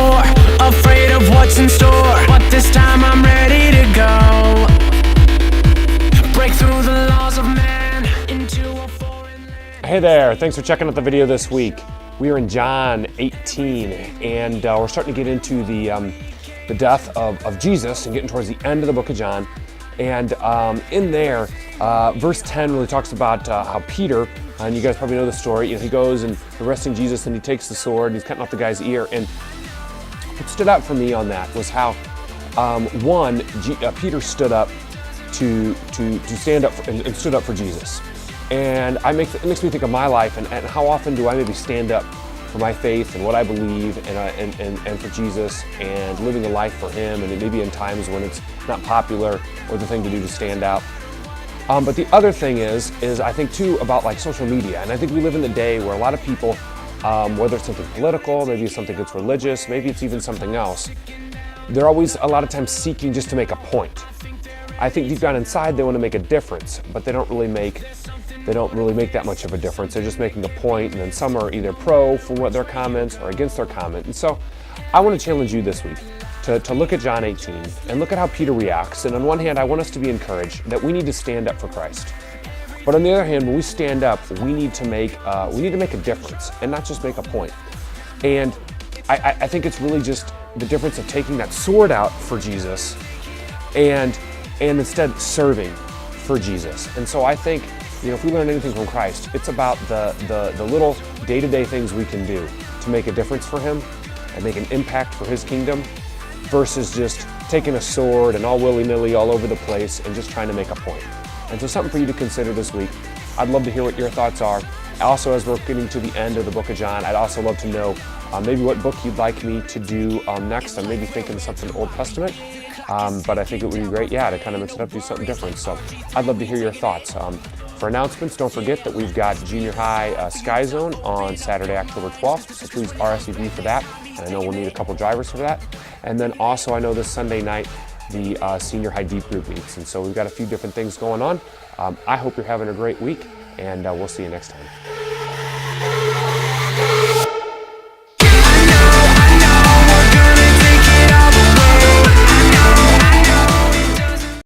before, afraid of what's in store, but this time I'm ready to go. Break through the laws of man into a foreign land. Hey there, thanks for checking out the video this week. We are in John 18, and we're starting to get into the death of Jesus and getting towards the end of the book of John. And in there, verse 10 really talks about how Peter, and you guys probably know the story, he goes and arresting Jesus, and he takes the sword and he's cutting off the guy's ear. And what stood out for me on that was how, Peter stood up to stand up and stood up for Jesus. And it makes me think of my life and how often do I maybe stand up for my faith and what I believe and for Jesus and living a life for Him, and maybe in times when it's not popular or the thing to do to stand out. But the other thing is I think too about like social media, and I think we live in the day where a lot of people, whether it's something political, maybe it's something that's religious, maybe it's even something else, they're always a lot of times seeking just to make a point. I think deep down inside they want to make a difference, but they don't really make that much of a difference. They're just making a point, and then some are either pro for what their comments or against their comment. And so I want to challenge you this week to look at John 18 and look at how Peter reacts. And on one hand, I want us to be encouraged that we need to stand up for Christ. But on the other hand, when we stand up, we need to make a difference and not just make a point. And I think it's really just the difference of taking that sword out for Jesus and instead serving for Jesus. And so I think, if we learn anything from Christ, it's about the little day-to-day things we can do to make a difference for Him and make an impact for His kingdom versus just taking a sword and all willy-nilly all over the place and just trying to make a point. And so something for you to consider this week. I'd love to hear what your thoughts are. Also, as we're getting to the end of the book of John, I'd also love to know maybe what book you'd like me to do next. I'm maybe thinking something Old Testament, but I think it would be great, to kind of mix it up, do something different. So I'd love to hear your thoughts. For announcements, don't forget that we've got Junior High Sky Zone on Saturday, October 12th, so please RSVP for that. And I know we'll need a couple drivers for that. And then also, I know this Sunday night, the Senior High Deep Group meets. And so we've got a few different things going on. I hope you're having a great week, and we'll see you next time.